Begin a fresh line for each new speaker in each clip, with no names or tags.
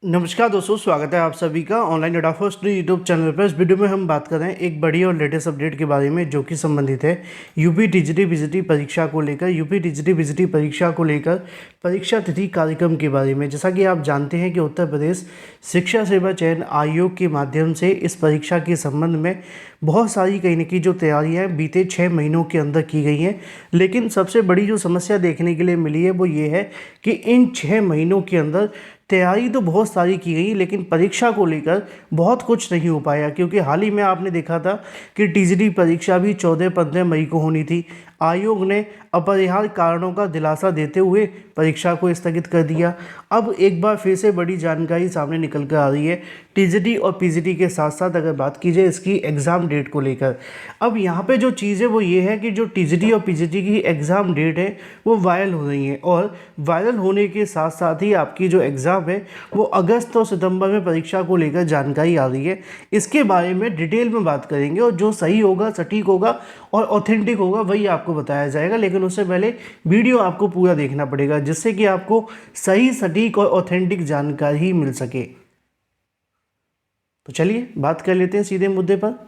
नमस्कार दोस्तों, स्वागत है आप सभी का online data first YouTube channel पर। इस वीडियो में हम बात कर रहे हैं एक बड़ी और लेटेस्ट अपडेट के बारे में जो कि संबंधित है यूपी टीजीटी पीजीटी परीक्षा को लेकर। यूपी टीजीटी पीजीटी परीक्षा को लेकर परीक्षा तिथि कार्यक्रम के बारे में। जैसा कि आप जानते हैं कि उत्तर प्रदेश शिक्षा सेवा चयन आयोग के माध्यम से इस परीक्षा के संबंध में बहुत सारी कहीं न कहीं जो तैयारियाँ बीते 6 महीनों के अंदर की गई हैं, लेकिन सबसे बड़ी जो समस्या देखने के लिए मिली है वो ये है कि इन 6 महीनों के अंदर तैयारी तो बहुत सारी की गई, लेकिन परीक्षा को लेकर बहुत कुछ नहीं हो पाया। क्योंकि हाल ही में आपने देखा था कि टीजीटी परीक्षा भी 14-15 मई को होनी थी। आयोग ने अपरिहार्य कारणों का दिलासा देते हुए परीक्षा को स्थगित कर दिया। अब एक बार फिर से बड़ी जानकारी सामने निकल कर आ रही है टीजीटी और पीजीटी के साथ साथ अगर बात की जाए इसकी एग्ज़ाम डेट को लेकर। अब यहाँ पे जो चीज़ है वो ये है कि जो टीजीटी और पीजीटी की एग्ज़ाम डेट है वो वायरल हो रही है, और वायरल होने के साथ साथ ही आपकी जो एग्ज़ाम है वो अगस्त और सितंबर में परीक्षा को लेकर जानकारी आ रही है। इसके बारे में डिटेल में बात करेंगे, और जो सही होगा, सटीक होगा और ऑथेंटिक होगा वही आपको बताया जाएगा। लेकिन उससे पहले वीडियो आपको पूरा देखना पड़ेगा जिससे कि आपको सही, सटीक और ऑथेंटिक जानकारी मिल सके। तो चलिए बात कर लेते हैं सीधे मुद्दे पर।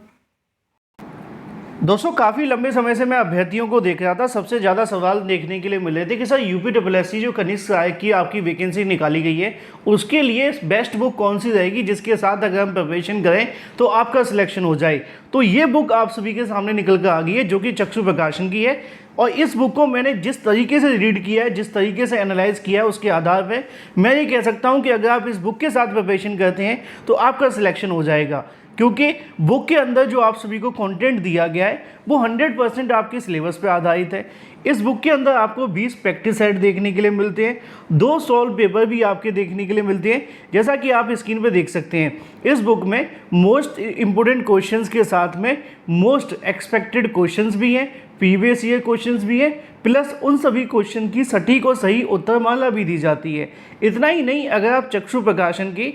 दोस्तों, काफ़ी लंबे समय से मैं अभ्यर्थियों को देख रहा था, सबसे ज़्यादा सवाल देखने के लिए मिल रहे थे कि सर यूपीएससी जो कनिष्ठ सहायक की आपकी वैकेंसी निकाली गई है उसके लिए बेस्ट बुक कौन सी रहेगी जिसके साथ अगर हम प्रिपरेशन करें तो आपका सिलेक्शन हो जाए। तो ये बुक आप सभी के सामने निकल कर आ गई है जो कि चक्षु प्रकाशन की है, और इस बुक को मैंने जिस तरीके से रीड किया है, जिस तरीके से एनालाइज किया है, उसके आधार पर मैं ये कह सकता हूँ कि अगर आप इस बुक के साथ प्रिपरेशन करते हैं तो आपका सिलेक्शन हो जाएगा। क्योंकि बुक के अंदर जो आप सभी को कंटेंट दिया गया है वो 100% आपके सिलेबस पे आधारित है। इस बुक के अंदर आपको 20 प्रैक्टिस सेट देखने के लिए मिलते हैं, 2 सॉल्व पेपर भी आपके देखने के लिए मिलते हैं, जैसा कि आप स्क्रीन पे देख सकते हैं। इस बुक में मोस्ट इंपोर्टेंट क्वेश्चंस के साथ में मोस्ट एक्सपेक्टेड क्वेश्चंस भी हैं, प्रीवियस ईयर क्वेश्चंस भी हैं, प्लस उन सभी क्वेश्चन की सटीक और सही उत्तरमाला भी दी जाती है। इतना ही नहीं, अगर आप चक्षु प्रकाशन की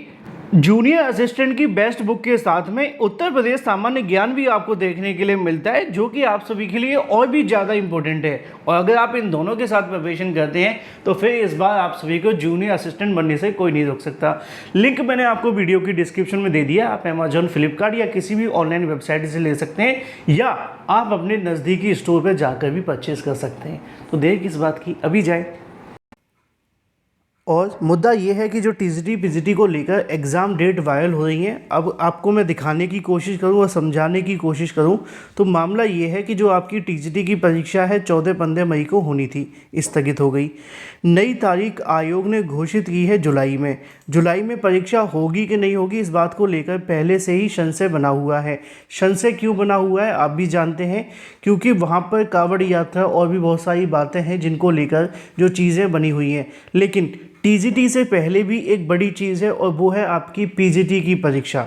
जूनियर असिस्टेंट की बेस्ट बुक के साथ में उत्तर प्रदेश सामान्य ज्ञान भी आपको देखने के लिए मिलता है, जो कि आप सभी के लिए और भी ज़्यादा इंपॉर्टेंट है। और अगर आप इन दोनों के साथ प्रिपरेशन करते हैं तो फिर इस बार आप सभी को जूनियर असिस्टेंट बनने से कोई नहीं रोक सकता। लिंक मैंने आपको वीडियो की डिस्क्रिप्शन में दे दिया। आप अमेजॉन, फ्लिपकार्ट या किसी भी ऑनलाइन वेबसाइट से ले सकते हैं, या आप अपने नज़दीकी स्टोर पर जाकर भी परचेज कर सकते हैं। तो देर किस बात की, अभी जाएँ। और मुद्दा ये है कि जो टीजीटी पीजीटी को लेकर एग्ज़ाम डेट वायरल हो रही है। अब आपको मैं दिखाने की कोशिश करूं और समझाने की कोशिश करूं तो मामला ये है कि जो आपकी टीजीटी की परीक्षा है 14-15 मई को होनी थी, स्थगित हो गई। नई तारीख आयोग ने घोषित की है जुलाई में। जुलाई में परीक्षा होगी कि नहीं होगी, इस बात को लेकर पहले से ही संशय बना हुआ है। संशय क्यों बना हुआ है आप भी जानते हैं, क्योंकि वहाँ पर कांवड़ यात्रा और भी बहुत सारी बातें हैं जिनको लेकर जो चीज़ें बनी हुई हैं। लेकिन टीजीटी से पहले भी एक बड़ी चीज़ है, और वो है आपकी पीजीटी की परीक्षा।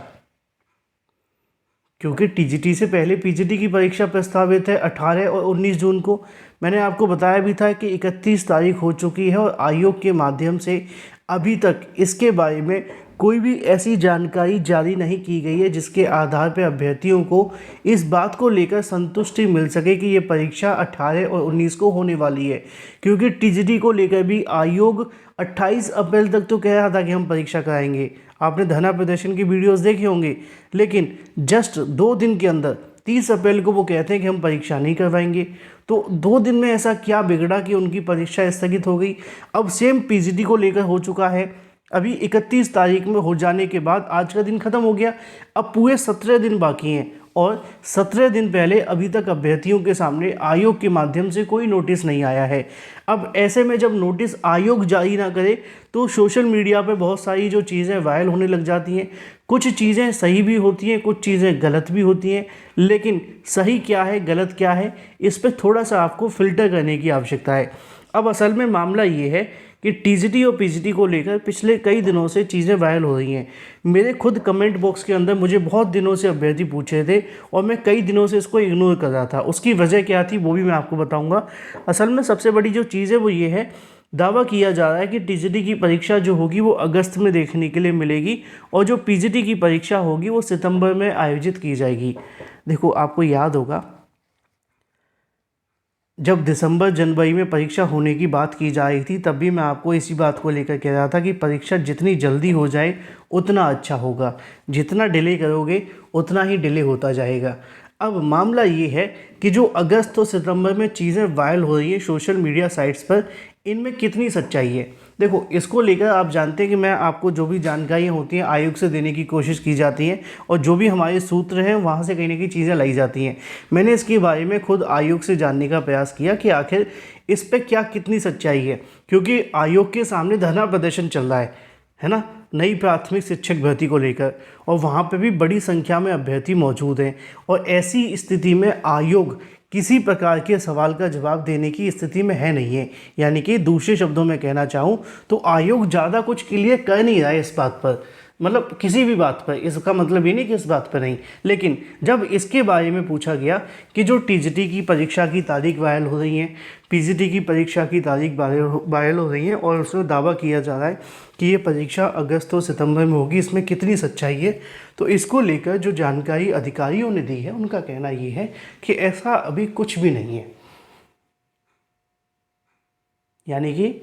क्योंकि टीजीटी से पहले पीजीटी की परीक्षा प्रस्तावित है 18 और 19 जून को। मैंने आपको बताया भी था कि 31 तारीख हो चुकी है, और आयोग के माध्यम से अभी तक इसके बारे में कोई भी ऐसी जानकारी जारी नहीं की गई है जिसके आधार पर अभ्यर्थियों को इस बात को लेकर संतुष्टि मिल सके कि ये परीक्षा 18 और 19 को होने वाली है। क्योंकि टीजीटी को लेकर भी आयोग 28 अप्रैल तक तो कह रहा था कि हम परीक्षा कराएंगे। आपने धरना प्रदर्शन की वीडियोस देखे होंगे, लेकिन जस्ट 2 दिन के अंदर 30 अप्रैल को वो कहते हैं कि हम परीक्षा नहीं करवाएंगे। तो 2 दिन में ऐसा क्या बिगड़ा कि उनकी परीक्षा स्थगित हो गई। अब सेम पीजीटी को लेकर हो चुका है। अभी 31 तारीख में हो जाने के बाद आज का दिन ख़त्म हो गया, अब पूरे 17 दिन बाकी हैं, और 17 दिन पहले अभी तक अभ्यर्थियों के सामने आयोग के माध्यम से कोई नोटिस नहीं आया है। अब ऐसे में जब नोटिस आयोग जारी ना करे तो सोशल मीडिया पे बहुत सारी जो चीज़ें वायरल होने लग जाती हैं। कुछ चीज़ें सही भी होती हैं, कुछ चीज़ें गलत भी होती हैं, लेकिन सही क्या है, गलत क्या है, इस पर थोड़ा सा आपको फ़िल्टर करने की आवश्यकता है। अब असल में मामला ये है कि टीजीटी और पीजीटी को लेकर पिछले कई दिनों से चीज़ें वायरल हो रही हैं। मेरे खुद कमेंट बॉक्स के अंदर मुझे बहुत दिनों से अभ्यर्थी पूछ रहे थे, और मैं कई दिनों से इसको इग्नोर कर रहा था। उसकी वजह क्या थी वो भी मैं आपको बताऊंगा। असल में सबसे बड़ी जो चीज़ है वो ये है, दावा किया जा रहा है कि टीजीटी की परीक्षा जो होगी वो अगस्त में देखने के लिए मिलेगी, और जो पीजीटी की परीक्षा होगी वो सितंबर में आयोजित की जाएगी। देखो, आपको याद होगा जब दिसंबर जनवरी में परीक्षा होने की बात की जा रही थी, तब भी मैं आपको इसी बात को लेकर कह रहा था कि परीक्षा जितनी जल्दी हो जाए उतना अच्छा होगा, जितना डिले करोगे उतना ही डिले होता जाएगा। अब मामला ये है कि जो अगस्त और सितंबर में चीज़ें वायरल हो रही हैं सोशल मीडिया साइट्स पर, इनमें कितनी सच्चाई है। देखो, इसको लेकर आप जानते हैं कि मैं आपको जो भी जानकारियाँ होती हैं आयोग से देने की कोशिश की जाती है, और जो भी हमारे सूत्र हैं वहाँ से कहीं ना कहीं चीज़ें लाई जाती हैं। मैंने इसके बारे में खुद आयोग से जानने का प्रयास किया कि आखिर इस पर क्या कितनी सच्चाई है, क्योंकि आयोग के सामने धरना प्रदर्शन चल रहा है ना, नई प्राथमिक शिक्षक भर्ती को लेकर, और वहाँ पे भी बड़ी संख्या में अभ्यर्थी मौजूद हैं। और ऐसी स्थिति में आयोग किसी प्रकार के सवाल का जवाब देने की स्थिति में है नहीं है। यानी कि दूसरे शब्दों में कहना चाहूँ तो आयोग ज़्यादा कुछ क्लियर कर नहीं रहा है इस बात पर, मतलब किसी भी बात पर। इसका मतलब ये नहीं कि इस बात पर नहीं, लेकिन जब इसके बारे में पूछा गया कि जो टीजीटी की परीक्षा की तारीख वायरल हो रही है, पीजीटी की परीक्षा की तारीख वायरल हो रही है, और उसमें दावा किया जा रहा है कि ये परीक्षा अगस्त और सितंबर में होगी, इसमें कितनी सच्चाई है। तो इसको लेकर जो जानकारी अधिकारियों ने दी है, उनका कहना ये है कि ऐसा अभी कुछ भी नहीं है। यानी कि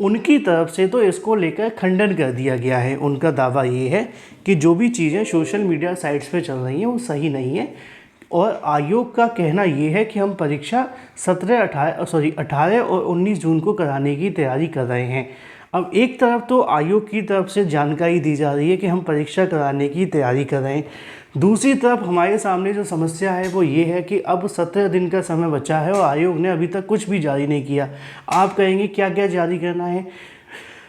उनकी तरफ से तो इसको लेकर खंडन कर दिया गया है। उनका दावा ये है कि जो भी चीज़ें सोशल मीडिया साइट्स पे चल रही हैं वो सही नहीं है, और आयोग का कहना ये है कि हम परीक्षा 18 और 19 जून को कराने की तैयारी कर रहे हैं। अब एक तरफ तो आयोग की तरफ से जानकारी दी जा रही है कि हम परीक्षा कराने की तैयारी कर रहे हैं, दूसरी तरफ हमारे सामने जो समस्या है वो ये है कि अब 17 दिन का समय बचा है और आयोग ने अभी तक कुछ भी जारी नहीं किया। आप कहेंगे क्या क्या जारी करना है?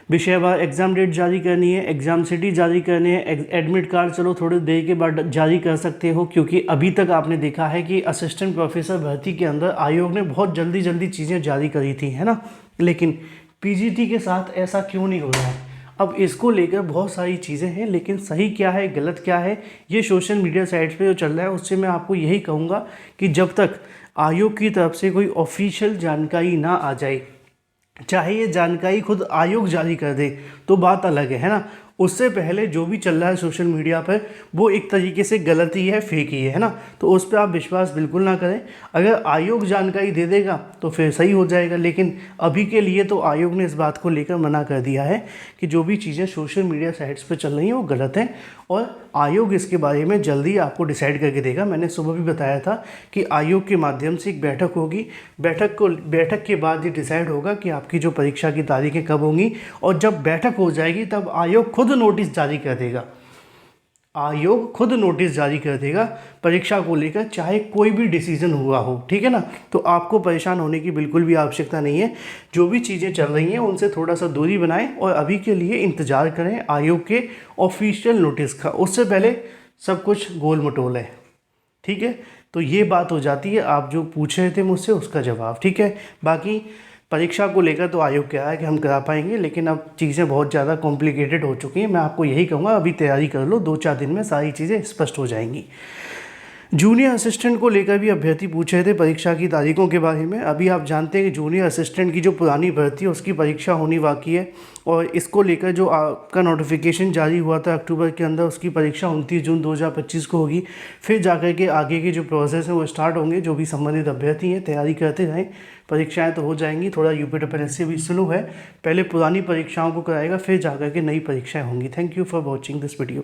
विषयवार एग्ज़ाम डेट जारी करनी है, एग्ज़ाम सिटी जारी करनी है, एडमिट कार्ड चलो थोड़ी देर के बाद जारी कर सकते हो, क्योंकि अभी तक आपने देखा है कि असिस्टेंट प्रोफेसर भर्ती के अंदर आयोग ने बहुत जल्दी जल्दी चीज़ें जारी करी थी, है ना। लेकिन पीजीटी के साथ ऐसा क्यों नहीं हो रहा है? अब इसको लेकर बहुत सारी चीज़ें हैं, लेकिन सही क्या है गलत क्या है ये सोशल मीडिया साइट्स पे जो चल रहा है उससे मैं आपको यही कहूँगा कि जब तक आयोग की तरफ से कोई ऑफिशियल जानकारी ना आ जाए, चाहे ये जानकारी खुद आयोग जारी कर दे तो बात अलग है ना, उससे पहले जो भी चल रहा है सोशल मीडिया पर वो एक तरीके से गलत ही है, फेक ही है ना। तो उस पर आप विश्वास बिल्कुल ना करें। अगर आयोग जानकारी दे देगा तो फिर सही हो जाएगा, लेकिन अभी के लिए तो आयोग ने इस बात को लेकर मना कर दिया है कि जो भी चीज़ें सोशल मीडिया साइट्स पर चल रही हैं वो गलत हैं, और आयोग इसके बारे में जल्दी आपको डिसाइड करके देगा। मैंने सुबह भी बताया था कि आयोग के माध्यम से एक बैठक होगी, बैठक के बाद ये डिसाइड होगा कि आपकी जो परीक्षा की तारीखें कब होंगी, और जब बैठक हो जाएगी तब आयोग खुद नोटिस जारी कर देगा। आयोग खुद नोटिस जारी कर देगा परीक्षा को लेकर, चाहे कोई भी डिसीजन हुआ हो, ठीक है ना। तो आपको परेशान होने की बिल्कुल भी आवश्यकता नहीं है। जो भी चीज़ें चल रही हैं उनसे थोड़ा सा दूरी बनाएं, और अभी के लिए इंतज़ार करें आयोग के ऑफिशियल नोटिस का। उससे पहले सब कुछ गोल मटोल है, ठीक है। तो ये बात हो जाती है, आप जो पूछ रहे थे मुझसे उसका जवाब, ठीक है। बाकी परीक्षा को लेकर तो आयोग कह रहा है कि हम करा पाएंगे, लेकिन अब चीज़ें बहुत ज़्यादा कॉम्प्लिकेटेड हो चुकी हैं। मैं आपको यही कहूँगा अभी तैयारी कर लो, 2-4 दिन में सारी चीज़ें स्पष्ट हो जाएंगी। जूनियर असिस्टेंट को लेकर भी अभ्यर्थी पूछ रहे थे परीक्षा की तारीखों के बारे में। अभी आप जानते हैं कि जूनियर असिस्टेंट की जो पुरानी भर्ती है उसकी परीक्षा होनी बाकी है, और इसको लेकर जो आपका नोटिफिकेशन जारी हुआ था अक्टूबर के अंदर, उसकी परीक्षा 29 जून 2025 को होगी। फिर जाकर के आगे के जो प्रोसेस है वो स्टार्ट होंगे। जो भी संबंधित अभ्यर्थी हैं तैयारी करते रहें, परीक्षाएं तो हो जाएंगी। थोड़ा यूपीडब्ल्यूएससी भी स्लो है, पहले पुरानी परीक्षाओं को कराएगा फिर जाकर के नई परीक्षाएं होंगी। Thank you for watching this video.